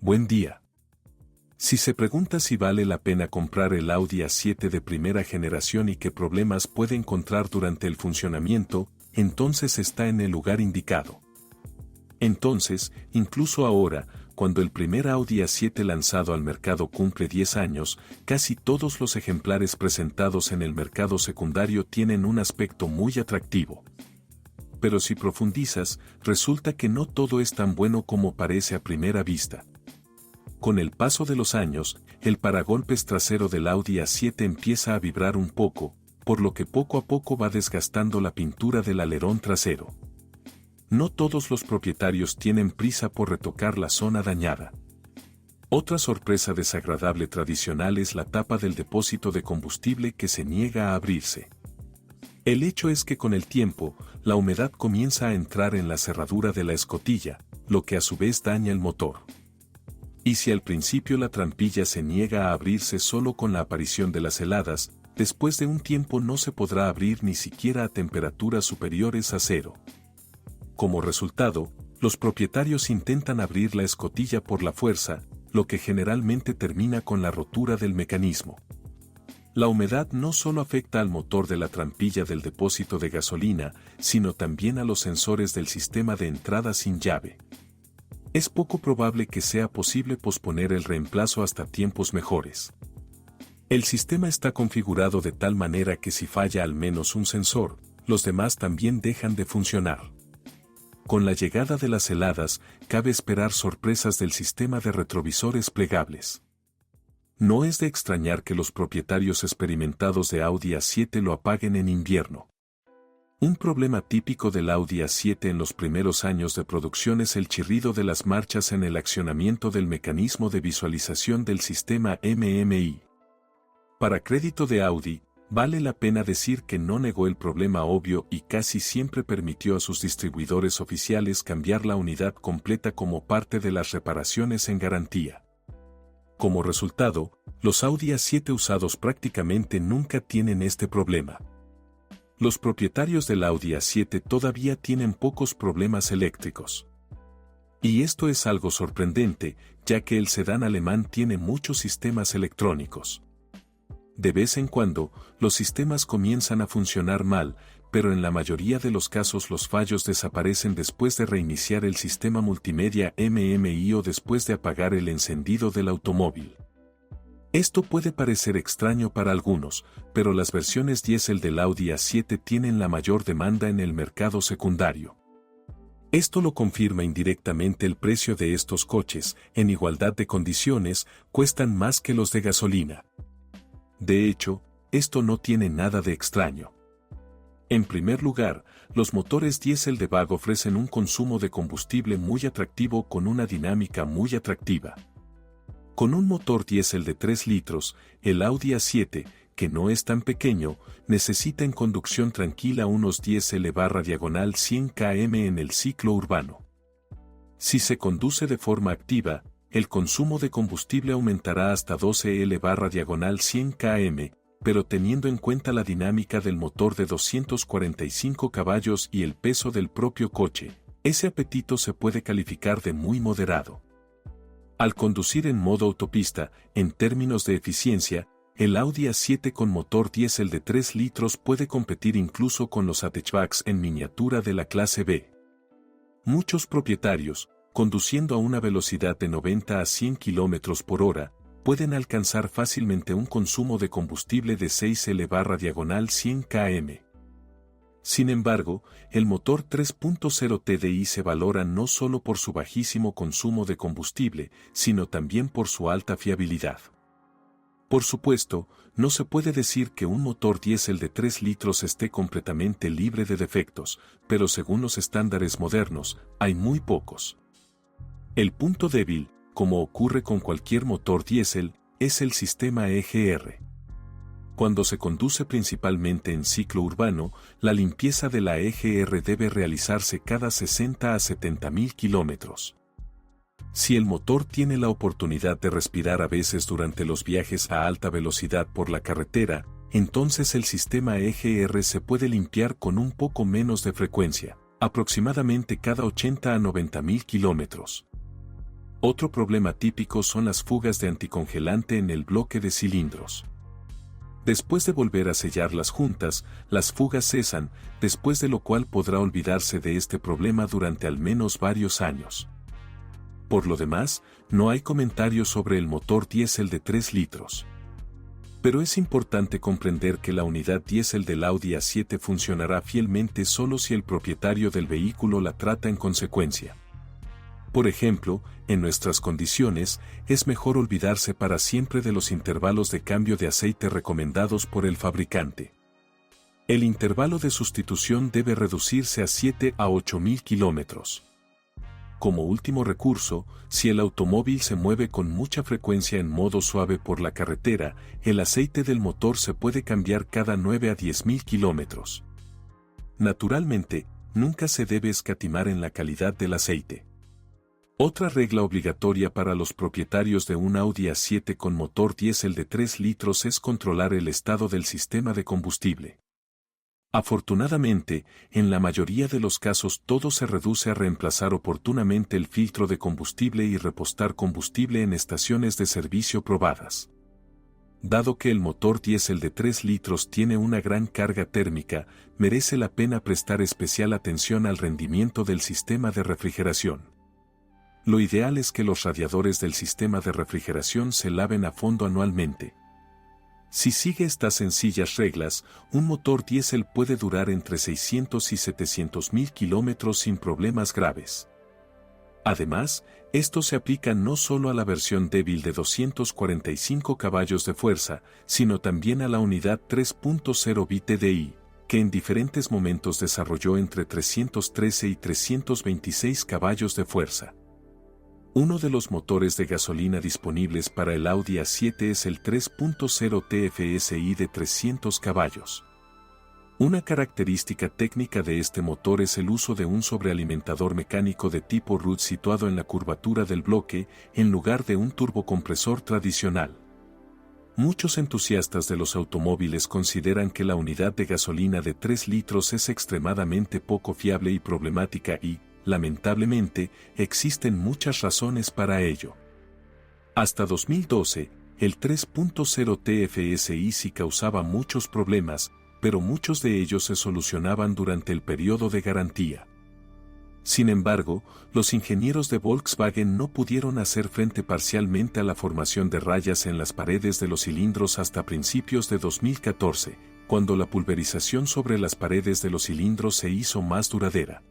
Buen día. Si se pregunta si vale la pena comprar el Audi A7 de primera generación y qué problemas puede encontrar durante el funcionamiento, entonces está en el lugar indicado. Entonces, incluso ahora, cuando el primer Audi A7 lanzado al mercado cumple 10 años, casi todos los ejemplares presentados en el mercado secundario tienen un aspecto muy atractivo. Pero si profundizas, resulta que no todo es tan bueno como parece a primera vista. Con el paso de los años, el paragolpes trasero del Audi A7 empieza a vibrar un poco, por lo que poco a poco va desgastando la pintura del alerón trasero. No todos los propietarios tienen prisa por retocar la zona dañada. Otra sorpresa desagradable tradicional es la tapa del depósito de combustible que se niega a abrirse. El hecho es que con el tiempo, la humedad comienza a entrar en la cerradura de la escotilla, lo que a su vez daña el motor. Y si al principio la trampilla se niega a abrirse solo con la aparición de las heladas, después de un tiempo no se podrá abrir ni siquiera a temperaturas superiores a 0. Como resultado, los propietarios intentan abrir la escotilla por la fuerza, lo que generalmente termina con la rotura del mecanismo. La humedad no solo afecta al motor de la trampilla del depósito de gasolina, sino también a los sensores del sistema de entrada sin llave. Es poco probable que sea posible posponer el reemplazo hasta tiempos mejores. El sistema está configurado de tal manera que si falla al menos un sensor, los demás también dejan de funcionar. Con la llegada de las heladas, cabe esperar sorpresas del sistema de retrovisores plegables. No es de extrañar que los propietarios experimentados de Audi A7 lo apaguen en invierno. Un problema típico del Audi A7 en los primeros años de producción es el chirrido de las marchas en el accionamiento del mecanismo de visualización del sistema MMI. Para crédito de Audi, vale la pena decir que no negó el problema obvio y casi siempre permitió a sus distribuidores oficiales cambiar la unidad completa como parte de las reparaciones en garantía. Como resultado, los Audi A7 usados prácticamente nunca tienen este problema. Los propietarios del Audi A7 todavía tienen pocos problemas eléctricos. Y esto es algo sorprendente, ya que el sedán alemán tiene muchos sistemas electrónicos. De vez en cuando, los sistemas comienzan a funcionar mal, pero en la mayoría de los casos los fallos desaparecen después de reiniciar el sistema multimedia MMI o después de apagar el encendido del automóvil. Esto puede parecer extraño para algunos, pero las versiones diésel del Audi A7 tienen la mayor demanda en el mercado secundario. Esto lo confirma indirectamente el precio de estos coches, en igualdad de condiciones, cuestan más que los de gasolina. De hecho, esto no tiene nada de extraño. En primer lugar, los motores diésel de VAG ofrecen un consumo de combustible muy atractivo con una dinámica muy atractiva. Con un motor diésel de 3 litros, el Audi A7, que no es tan pequeño, necesita en conducción tranquila unos 10 L/100 km en el ciclo urbano. Si se conduce de forma activa, el consumo de combustible aumentará hasta 12 L/100 km, pero teniendo en cuenta la dinámica del motor de 245 caballos y el peso del propio coche, ese apetito se puede calificar de muy moderado. Al conducir en modo autopista, en términos de eficiencia, el Audi A7 con motor diésel de 3 litros puede competir incluso con los hatchbacks en miniatura de la clase B. Muchos propietarios, conduciendo a una velocidad de 90 a 100 km por hora, pueden alcanzar fácilmente un consumo de combustible de 6 L/100 km. Sin embargo, el motor 3.0 TDI se valora no solo por su bajísimo consumo de combustible, sino también por su alta fiabilidad. Por supuesto, no se puede decir que un motor diésel de 3 litros esté completamente libre de defectos, pero según los estándares modernos, hay muy pocos. El punto débil, como ocurre con cualquier motor diésel, es el sistema EGR. Cuando se conduce principalmente en ciclo urbano, la limpieza de la EGR debe realizarse cada 60 a 70.000 kilómetros. Si el motor tiene la oportunidad de respirar a veces durante los viajes a alta velocidad por la carretera, entonces el sistema EGR se puede limpiar con un poco menos de frecuencia, aproximadamente cada 80 a 90.000 kilómetros. Otro problema típico son las fugas de anticongelante en el bloque de cilindros. Después de volver a sellar las juntas, las fugas cesan, después de lo cual podrá olvidarse de este problema durante al menos varios años. Por lo demás, no hay comentarios sobre el motor diésel de 3 litros. Pero es importante comprender que la unidad diésel del Audi A7 funcionará fielmente solo si el propietario del vehículo la trata en consecuencia. Por ejemplo, en nuestras condiciones, es mejor olvidarse para siempre de los intervalos de cambio de aceite recomendados por el fabricante. El intervalo de sustitución debe reducirse a 7 a 8.000 kilómetros. Como último recurso, si el automóvil se mueve con mucha frecuencia en modo suave por la carretera, el aceite del motor se puede cambiar cada 9 a 10.000 kilómetros. Naturalmente, nunca se debe escatimar en la calidad del aceite. Otra regla obligatoria para los propietarios de un Audi A7 con motor diésel de 3 litros es controlar el estado del sistema de combustible. Afortunadamente, en la mayoría de los casos todo se reduce a reemplazar oportunamente el filtro de combustible y repostar combustible en estaciones de servicio probadas. Dado que el motor diésel de 3 litros tiene una gran carga térmica, merece la pena prestar especial atención al rendimiento del sistema de refrigeración. Lo ideal es que los radiadores del sistema de refrigeración se laven a fondo anualmente. Si sigue estas sencillas reglas, un motor diésel puede durar entre 600 y 700.000 kilómetros sin problemas graves. Además, esto se aplica no solo a la versión débil de 245 caballos de fuerza, sino también a la unidad 3.0 BTDI, que en diferentes momentos desarrolló entre 313 y 326 caballos de fuerza. Uno de los motores de gasolina disponibles para el Audi A7 es el 3.0 TFSI de 300 caballos. Una característica técnica de este motor es el uso de un sobrealimentador mecánico de tipo Rudd situado en la curvatura del bloque, en lugar de un turbocompresor tradicional. Muchos entusiastas de los automóviles consideran que la unidad de gasolina de 3 litros es extremadamente poco fiable y problemática y, lamentablemente, existen muchas razones para ello. Hasta 2012, el 3.0 TFSI sí causaba muchos problemas, pero muchos de ellos se solucionaban durante el periodo de garantía. Sin embargo, los ingenieros de Volkswagen no pudieron hacer frente parcialmente a la formación de rayas en las paredes de los cilindros hasta principios de 2014, cuando la pulverización sobre las paredes de los cilindros se hizo más duradera.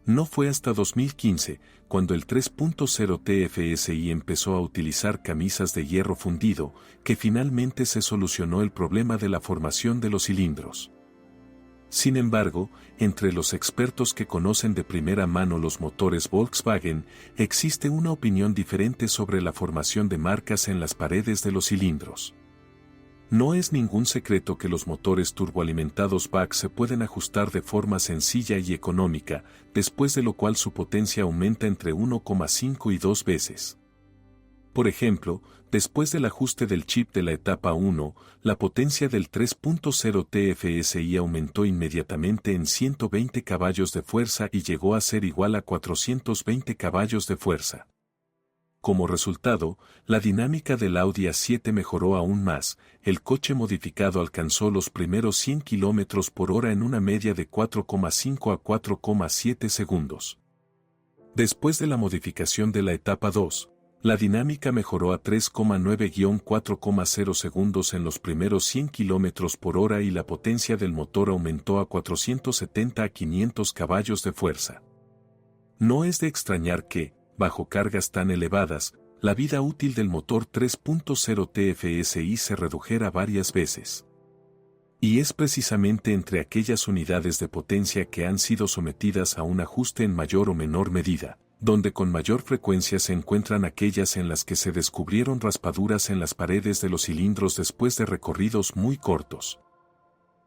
No fue hasta 2015, cuando el 3.0 TFSI empezó a utilizar camisas de hierro fundido, que finalmente se solucionó el problema de la formación de los cilindros. Sin embargo, entre los expertos que conocen de primera mano los motores Volkswagen, existe una opinión diferente sobre la formación de marcas en las paredes de los cilindros. No es ningún secreto que los motores turboalimentados BAC se pueden ajustar de forma sencilla y económica, después de lo cual su potencia aumenta entre 1,5 y 2 veces. Por ejemplo, después del ajuste del chip de la etapa 1, la potencia del 3.0 TFSI aumentó inmediatamente en 120 caballos de fuerza y llegó a ser igual a 420 caballos de fuerza. Como resultado, la dinámica del Audi A7 mejoró aún más, el coche modificado alcanzó los primeros 100 km por hora en una media de 4,5 a 4,7 segundos. Después de la modificación de la etapa 2, la dinámica mejoró a 3,9-4,0 segundos en los primeros 100 km por hora y la potencia del motor aumentó a 470 a 500 caballos de fuerza. No es de extrañar que, bajo cargas tan elevadas, la vida útil del motor 3.0 TFSI se redujera varias veces. Y es precisamente entre aquellas unidades de potencia que han sido sometidas a un ajuste en mayor o menor medida, donde con mayor frecuencia se encuentran aquellas en las que se descubrieron raspaduras en las paredes de los cilindros después de recorridos muy cortos.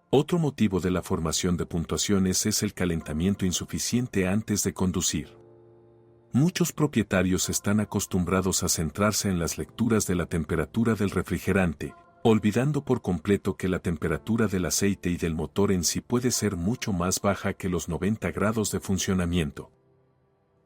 Otro motivo de la formación de puntuaciones es el calentamiento insuficiente antes de conducir. Muchos propietarios están acostumbrados a centrarse en las lecturas de la temperatura del refrigerante, olvidando por completo que la temperatura del aceite y del motor en sí puede ser mucho más baja que los 90 grados de funcionamiento.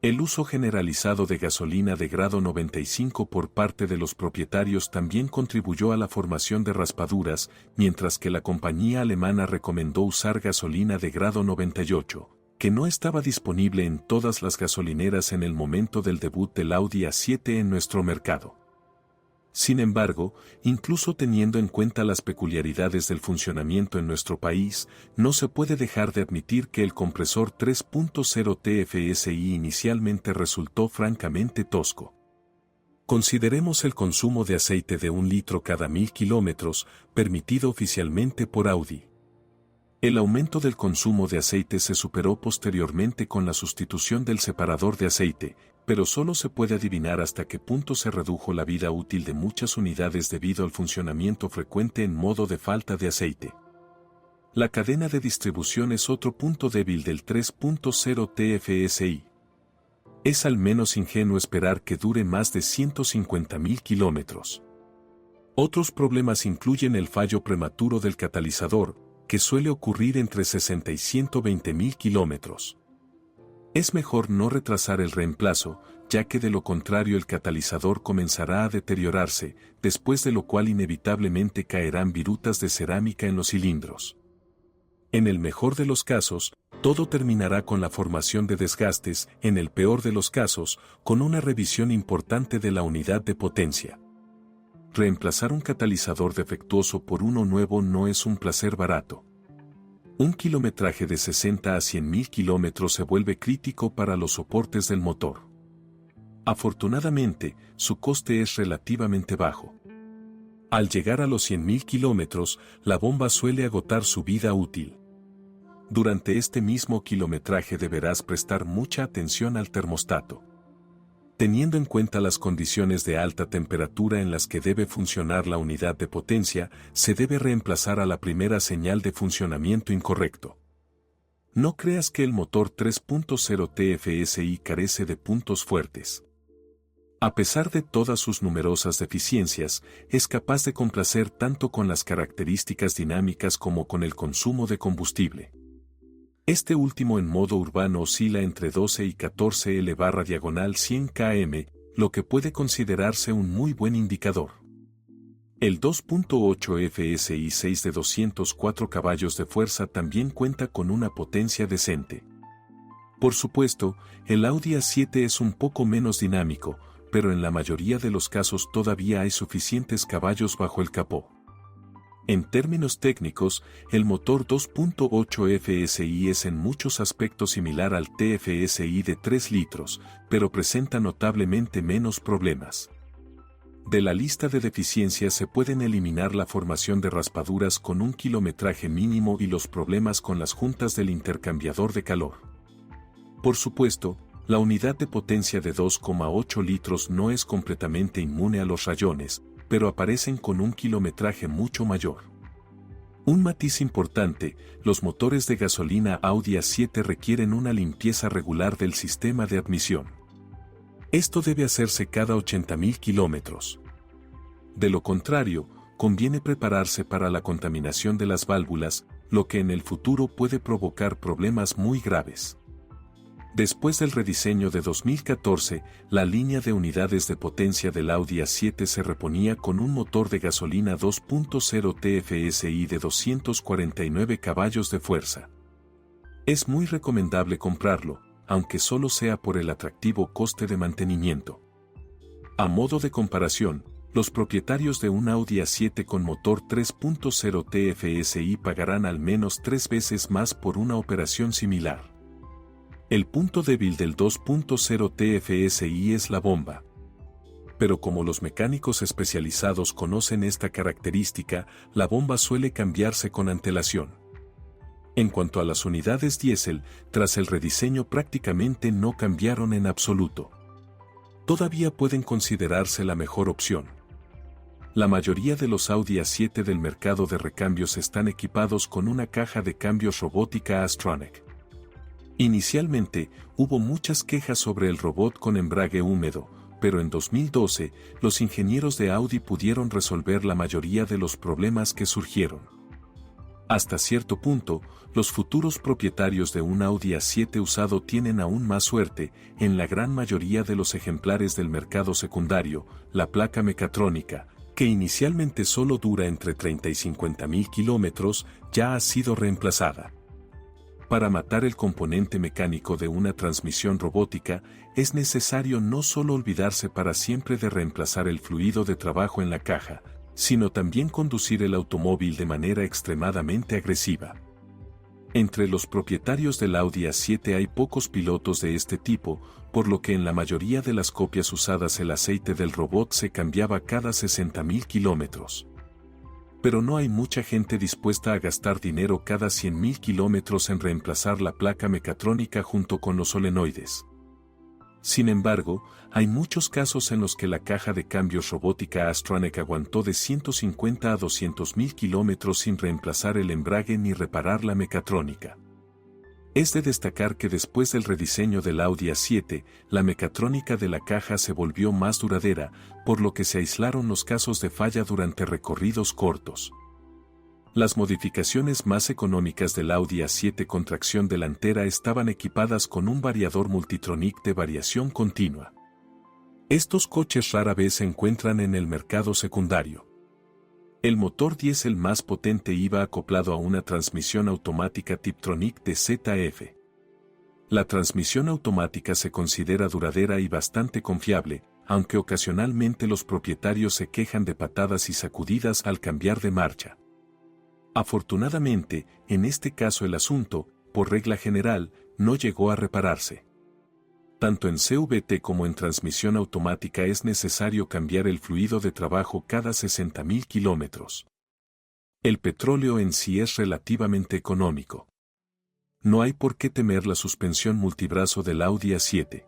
El uso generalizado de gasolina de grado 95 por parte de los propietarios también contribuyó a la formación de raspaduras, mientras que la compañía alemana recomendó usar gasolina de grado 98, que no estaba disponible en todas las gasolineras en el momento del debut del Audi A7 en nuestro mercado. Sin embargo, incluso teniendo en cuenta las peculiaridades del funcionamiento en nuestro país, no se puede dejar de admitir que el compresor 3.0 TFSI inicialmente resultó francamente tosco. Consideremos el consumo de aceite de 1 litro cada 1000 kilómetros, permitido oficialmente por Audi. El aumento del consumo de aceite se superó posteriormente con la sustitución del separador de aceite, pero solo se puede adivinar hasta qué punto se redujo la vida útil de muchas unidades debido al funcionamiento frecuente en modo de falta de aceite. La cadena de distribución es otro punto débil del 3.0 TFSI. Es al menos ingenuo esperar que dure más de 150.000 kilómetros. Otros problemas incluyen el fallo prematuro del catalizador, que suele ocurrir entre 60 y 120.000 kilómetros. Es mejor no retrasar el reemplazo, ya que de lo contrario el catalizador comenzará a deteriorarse, después de lo cual inevitablemente caerán virutas de cerámica en los cilindros. En el mejor de los casos, todo terminará con la formación de desgastes, en el peor de los casos, con una revisión importante de la unidad de potencia. Reemplazar un catalizador defectuoso por uno nuevo no es un placer barato. Un kilometraje de 60 a 100.000 kilómetros se vuelve crítico para los soportes del motor. Afortunadamente, su coste es relativamente bajo. Al llegar a los 100.000 kilómetros, la bomba suele agotar su vida útil. Durante este mismo kilometraje deberás prestar mucha atención al termostato. Teniendo en cuenta las condiciones de alta temperatura en las que debe funcionar la unidad de potencia, se debe reemplazar a la primera señal de funcionamiento incorrecto. No creas que el motor 3.0 TFSI carece de puntos fuertes. A pesar de todas sus numerosas deficiencias, es capaz de complacer tanto con las características dinámicas como con el consumo de combustible. Este último en modo urbano oscila entre 12 y 14 L/100 km, lo que puede considerarse un muy buen indicador. El 2.8 FSI 6 de 204 caballos de fuerza también cuenta con una potencia decente. Por supuesto, el Audi A7 es un poco menos dinámico, pero en la mayoría de los casos todavía hay suficientes caballos bajo el capó. En términos técnicos, el motor 2.8 FSI es en muchos aspectos similar al TFSI de 3 litros, pero presenta notablemente menos problemas. De la lista de deficiencias se pueden eliminar la formación de raspaduras con un kilometraje mínimo y los problemas con las juntas del intercambiador de calor. Por supuesto, la unidad de potencia de 2,8 litros no es completamente inmune a los rayones, pero aparecen con un kilometraje mucho mayor. Un matiz importante, los motores de gasolina Audi A7 requieren una limpieza regular del sistema de admisión. Esto debe hacerse cada 80.000 kilómetros. De lo contrario, conviene prepararse para la contaminación de las válvulas, lo que en el futuro puede provocar problemas muy graves. Después del rediseño de 2014, la línea de unidades de potencia del Audi A7 se reponía con un motor de gasolina 2.0 TFSI de 249 caballos de fuerza. Es muy recomendable comprarlo, aunque solo sea por el atractivo coste de mantenimiento. A modo de comparación, los propietarios de un Audi A7 con motor 3.0 TFSI pagarán al menos 3 veces más por una operación similar. El punto débil del 2.0 TFSI es la bomba. Pero como los mecánicos especializados conocen esta característica, la bomba suele cambiarse con antelación. En cuanto a las unidades diésel, tras el rediseño prácticamente no cambiaron en absoluto. Todavía pueden considerarse la mejor opción. La mayoría de los Audi A7 del mercado de recambios están equipados con una caja de cambios robótica Astronic. Inicialmente, hubo muchas quejas sobre el robot con embrague húmedo, pero en 2012, los ingenieros de Audi pudieron resolver la mayoría de los problemas que surgieron. Hasta cierto punto, los futuros propietarios de un Audi A7 usado tienen aún más suerte. En la gran mayoría de los ejemplares del mercado secundario, la placa mecatrónica, que inicialmente solo dura entre 30 y 50.000 kilómetros, ya ha sido reemplazada. Para matar el componente mecánico de una transmisión robótica, es necesario no solo olvidarse para siempre de reemplazar el fluido de trabajo en la caja, sino también conducir el automóvil de manera extremadamente agresiva. Entre los propietarios del Audi A7 hay pocos pilotos de este tipo, por lo que en la mayoría de las copias usadas el aceite del robot se cambiaba cada 60.000 kilómetros. Pero no hay mucha gente dispuesta a gastar dinero cada 100.000 kilómetros en reemplazar la placa mecatrónica junto con los solenoides. Sin embargo, hay muchos casos en los que la caja de cambios robótica Astronic aguantó de 150 a 200.000 kilómetros sin reemplazar el embrague ni reparar la mecatrónica. Es de destacar que después del rediseño del Audi A7, la mecatrónica de la caja se volvió más duradera, por lo que se aislaron los casos de falla durante recorridos cortos. Las modificaciones más económicas del Audi A7 con tracción delantera estaban equipadas con un variador Multitronic de variación continua. Estos coches rara vez se encuentran en el mercado secundario. El motor diésel más potente iba acoplado a una transmisión automática Tiptronic de ZF. La transmisión automática se considera duradera y bastante confiable, aunque ocasionalmente los propietarios se quejan de patadas y sacudidas al cambiar de marcha. Afortunadamente, en este caso el asunto, por regla general, no llegó a repararse. Tanto en CVT como en transmisión automática es necesario cambiar el fluido de trabajo cada 60.000 kilómetros. El petróleo en sí es relativamente económico. No hay por qué temer la suspensión multibrazo del Audi A7.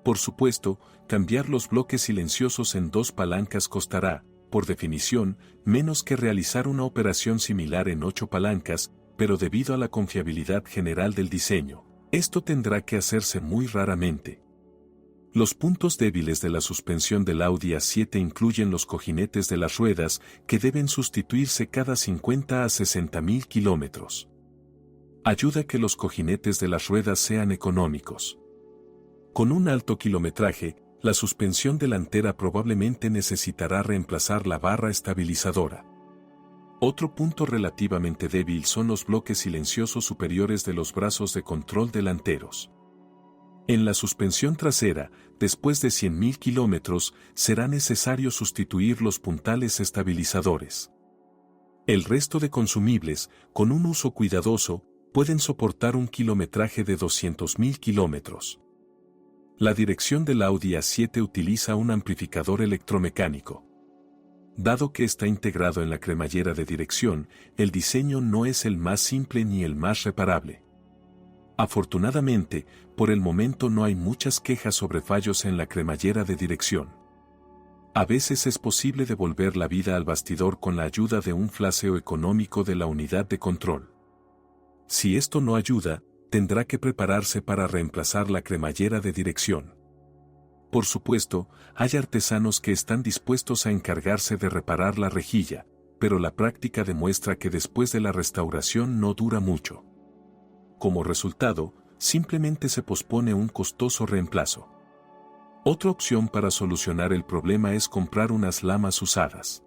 Por supuesto, cambiar los bloques silenciosos en 2 palancas costará, por definición, menos que realizar una operación similar en 8 palancas, pero debido a la confiabilidad general del diseño, esto tendrá que hacerse muy raramente. Los puntos débiles de la suspensión del Audi A7 incluyen los cojinetes de las ruedas, que deben sustituirse cada 50 a 60.000 kilómetros. Ayuda a que los cojinetes de las ruedas sean económicos. Con un alto kilometraje, la suspensión delantera probablemente necesitará reemplazar la barra estabilizadora. Otro punto relativamente débil son los bloques silenciosos superiores de los brazos de control delanteros. En la suspensión trasera, después de 100.000 kilómetros, será necesario sustituir los puntales estabilizadores. El resto de consumibles, con un uso cuidadoso, pueden soportar un kilometraje de 200.000 kilómetros. La dirección del Audi A7 utiliza un amplificador electromecánico. Dado que está integrado en la cremallera de dirección, el diseño no es el más simple ni el más reparable. Afortunadamente, por el momento no hay muchas quejas sobre fallos en la cremallera de dirección. A veces es posible devolver la vida al bastidor con la ayuda de un flaseo económico de la unidad de control. Si esto no ayuda, tendrá que prepararse para reemplazar la cremallera de dirección. Por supuesto, hay artesanos que están dispuestos a encargarse de reparar la rejilla, pero la práctica demuestra que después de la restauración no dura mucho. Como resultado, simplemente se pospone un costoso reemplazo. Otra opción para solucionar el problema es comprar unas lamas usadas.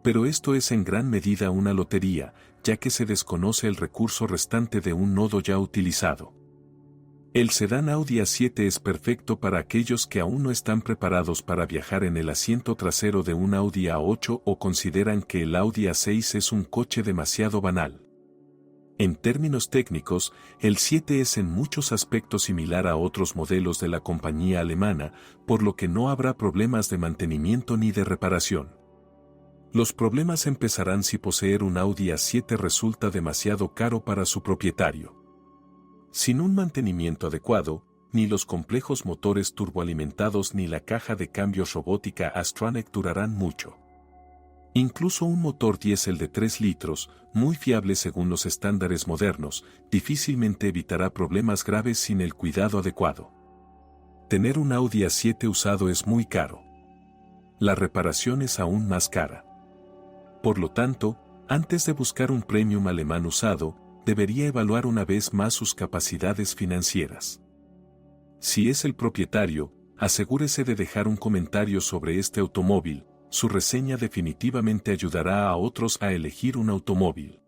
Pero esto es en gran medida una lotería, ya que se desconoce el recurso restante de un nodo ya utilizado. El sedán Audi A7 es perfecto para aquellos que aún no están preparados para viajar en el asiento trasero de un Audi A8 o consideran que el Audi A6 es un coche demasiado banal. En términos técnicos, el 7 es en muchos aspectos similar a otros modelos de la compañía alemana, por lo que no habrá problemas de mantenimiento ni de reparación. Los problemas empezarán si poseer un Audi A7 resulta demasiado caro para su propietario. Sin un mantenimiento adecuado, ni los complejos motores turboalimentados ni la caja de cambios robótica Astronic durarán mucho. Incluso un motor diésel de 3 litros, muy fiable según los estándares modernos, difícilmente evitará problemas graves sin el cuidado adecuado. Tener un Audi A7 usado es muy caro. La reparación es aún más cara. Por lo tanto, Antes de buscar un premium alemán usado, debería evaluar una vez más sus capacidades financieras. Si es el propietario, asegúrese de dejar un comentario sobre este automóvil, su reseña definitivamente ayudará a otros a elegir un automóvil.